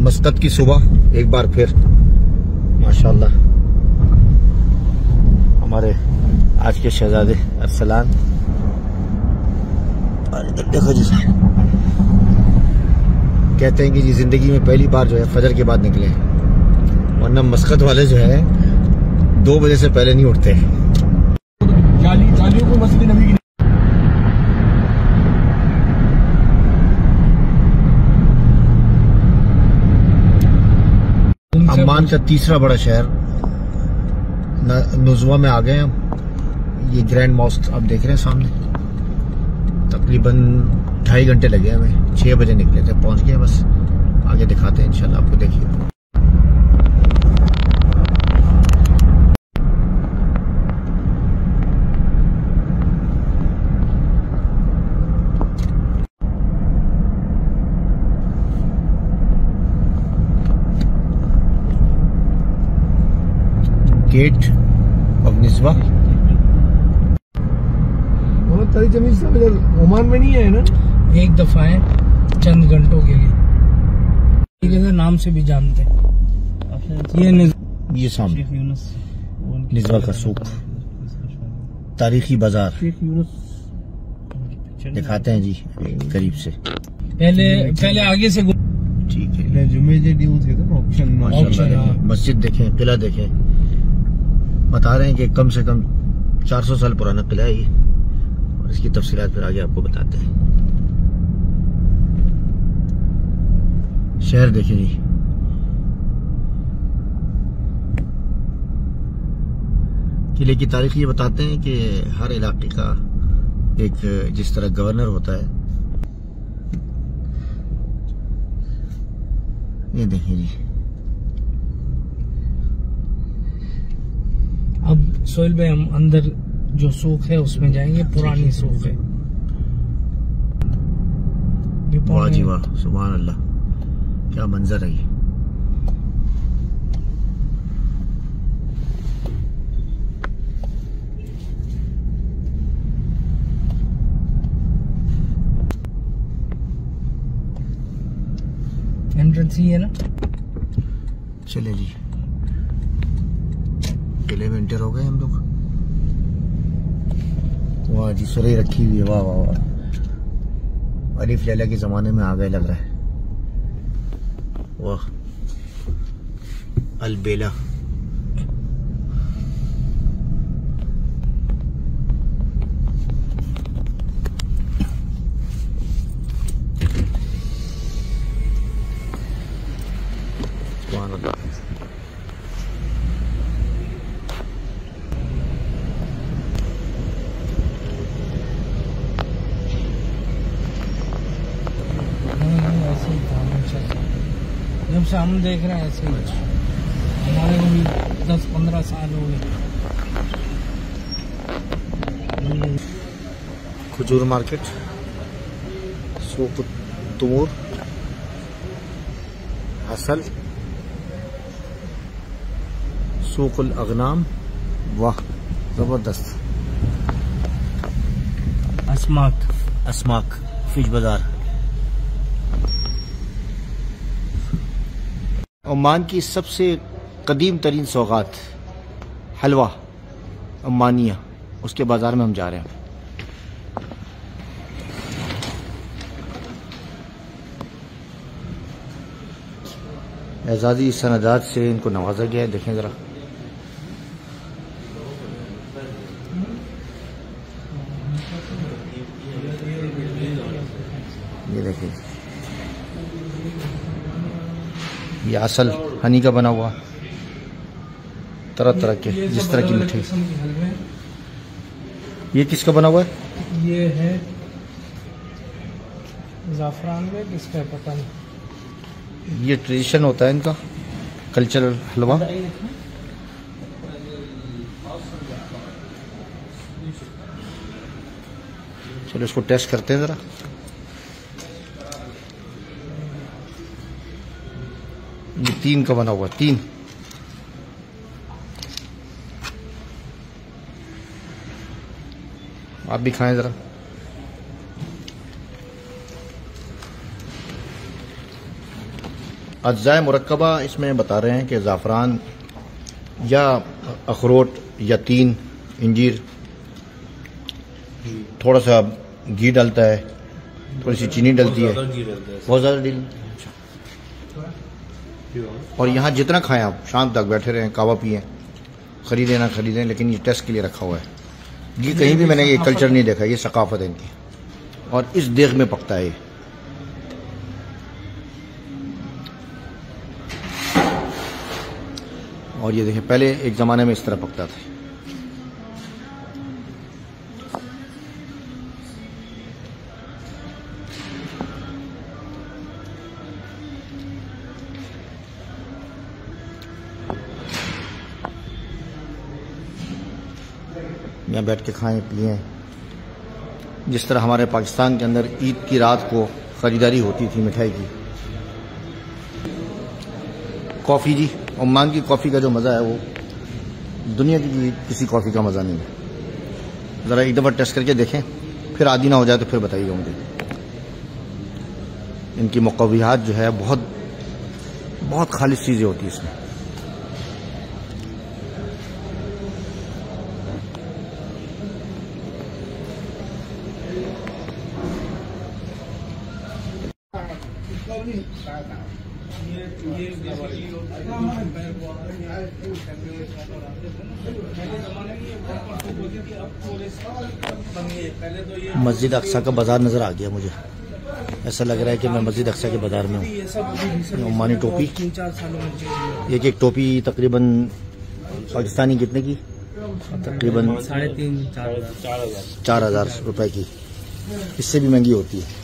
मस्कत की सुबह एक बार फिर माशाल्लाह हमारे आज के शहजादे अरसलान। देखो जी, कहते हैं कि जी जिंदगी में पहली बार जो है फजर के बाद निकले, वरना मस्कत वाले जो है 2 बजे से पहले नहीं उठते। जालियों को मस्जिद नबी की अम्मान का तीसरा बड़ा शहर नुज़वा में आ गए हम। ये ग्रैंड मॉस्क आप देख रहे हैं सामने। तकरीबन 2.5 घंटे लगे हमें, 6 बजे निकले थे, पहुंच गए। बस आगे दिखाते हैं इंशाल्लाह आपको। देखिए गेट ऑफ निस्वा। तारी जमीन साहब इधर ओमान में नहीं है ना? एक दफा है, चंद घंटों के लिए। नाम से भी जानते हैं। ये सामने निस्वा का सूक, तारीखी बाजार दिखाते हैं जी करीब से। पहले आगे से ठीक है। मस्जिद देखें, किला देखें। बता रहे हैं कि कम से कम 400 साल पुराना किला है ये, और इसकी तफसीलात फिर आगे आपको बताते हैं। शहर देखें जी, किले की तारीख ये बताते हैं कि हर इलाके का एक जिस तरह गवर्नर होता है, ये देखें जी। अब सोहेल भाई हम अंदर जो सूख है उसमें जाएंगे। पुरानी सूख है। वाह जी वाह, सुभान अल्लाह, क्या मंजर है ये। एंट्रेंस ही है ना। चले जी, किले में एंटर हो गए हम लोग। वाह जी, सुरही रखी हुई है। वाह वाह वाह, अलीफ लैला के जमाने में आ गए लग रहा है। वाह, अलबेला। सुभान अल्लाह। जब से हम देख रहे हैं ऐसे ही, हमारे को भी 10-15 साल हो गए। खजूर मार्केट, सूक तमूर, असल, सूकुल अगनाम। वाह जबरदस्त। अस्माक फिश बाजार। ओमान की सबसे कदीम तरीन सौगात हलवा ओमानिया, उसके बाजार में हम जा रहे हैं। एजाज़ी सनदात से इनको नवाजा गया है। देखें जरा, ये देखें, ये असल हनी का बना हुआ, तरह तरह के जिस तरह की मिठाई। ये किसका बना हुआ है? ये है ज़ाफ़रान में, किसका है पता नहीं। ये ट्रेडिशन होता है इनका, कल्चरल हलवा। चलो इसको टेस्ट करते हैं जरा। ये 3 का बना हुआ, 3। आप भी खाएं जरा। अज्जाए मुरक्कबा इसमें बता रहे हैं कि ज़ाफ़रान या अखरोट या तीन इंजीर, थोड़ा सा घी डलता है, थोड़ी सी चीनी डलती है, बहुत ज़्यादा डील। और यहाँ जितना खाएं आप, शाम तक बैठे रहें, कावा पिएं, खरीदें ना खरीदें, लेकिन ये टेस्ट के लिए रखा हुआ है। ये कहीं भी मैंने ये कल्चर नहीं देखा, ये सकाफत है इनकी। और इस देग में पकता है ये। और ये देखें, पहले एक ज़माने में इस तरह पकता था। यहाँ बैठ के खाएं पिएं, जिस तरह हमारे पाकिस्तान के अंदर ईद की रात को ख़रीदारी होती थी मिठाई की। कॉफ़ी जी, ओमान की कॉफ़ी का जो मज़ा है वो दुनिया की किसी कॉफ़ी का मज़ा नहीं है। ज़रा एक दफ़ा टेस्ट करके देखें, फिर आदी ना हो जाए तो फिर बताइएगा मुझे। इनकी मुक़व्वियात जो है बहुत बहुत खालिस चीज़ें होती हैं इसमें। मस्जिद अक्सा का बाजार नजर आ गया मुझे, ऐसा लग रहा है कि मैं मस्जिद अक्सा के बाजार में हूँ। ओमानी टोपी, एक टोपी तकरीबन पाकिस्तानी कितने की? तकरीबन 4,500 रुपए की, इससे भी महंगी होती है।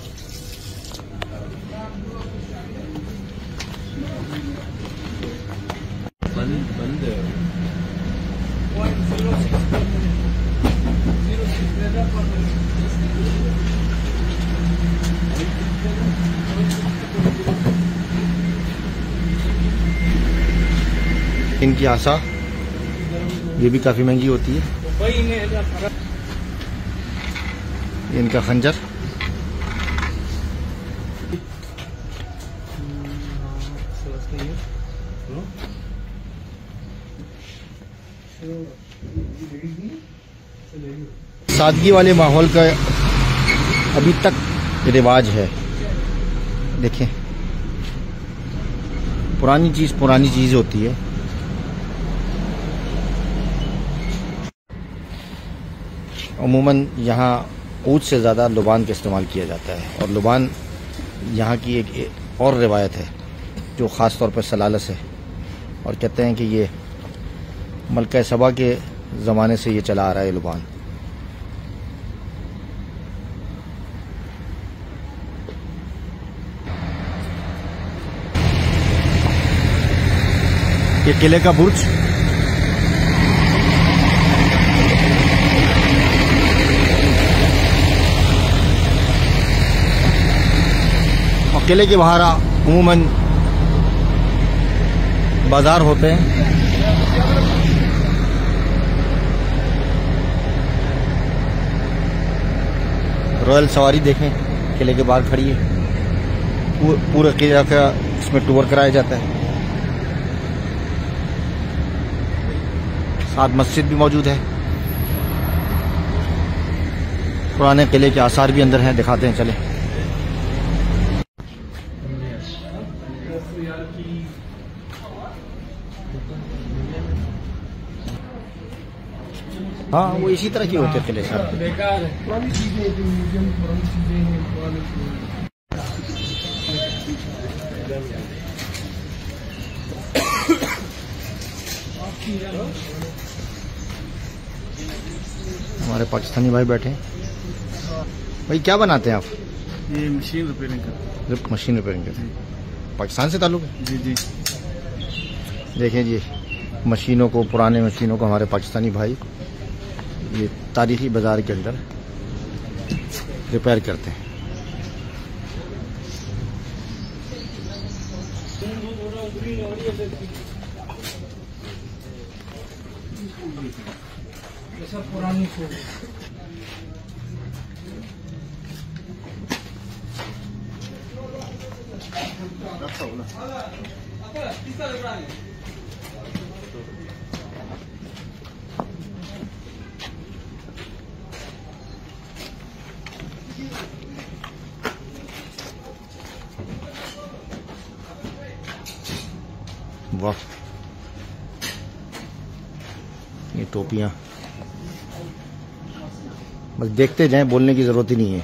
इनकी आसा ये भी काफी महंगी होती है। इनका खंजर, सादगी वाले माहौल का अभी तक रिवाज है। देखें, पुरानी चीज होती है। अमूमन यहाँ ऊद से ज़्यादा लुबान का इस्तेमाल किया जाता है, और लुबान यहाँ की एक और रिवायत है जो ख़ास तौर पर सलालस है, और कहते हैं कि ये मलका सबा के ज़माने से ये चला आ रहा है लुबान। ये किले का बुर्ज, किले के बाहर अमूमन बाजार होते हैं। रॉयल सवारी देखें, किले के बाहर खड़ी है। पूरे किले का इसमें टूर कराया जाता है। साथ मस्जिद भी मौजूद है। पुराने किले के आसार भी अंदर हैं, दिखाते हैं, चले। हाँ, वो इसी तरह की होते किले साहब। पुरानी चीजें हैं, म्यूजियम पुरानी चीजें हैं, पुराने हमारे पाकिस्तानी भाई बैठे हैं। भाई क्या बनाते हैं आप? ये मशीन रिपेयरिंग करते हैं। मशीन रिपेयरिंग करते हैं। पाकिस्तान से ताल्लुक है? जी जी। देखें जी, मशीनों को, पुराने मशीनों को हमारे पाकिस्तानी भाई ये तारीखी बाजार के अंदर रिपेयर करते हैं। पुरानी वाह, ये टोपियां बस देखते जाएं, बोलने की जरूरत ही नहीं है।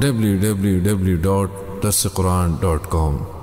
www.darsequran.com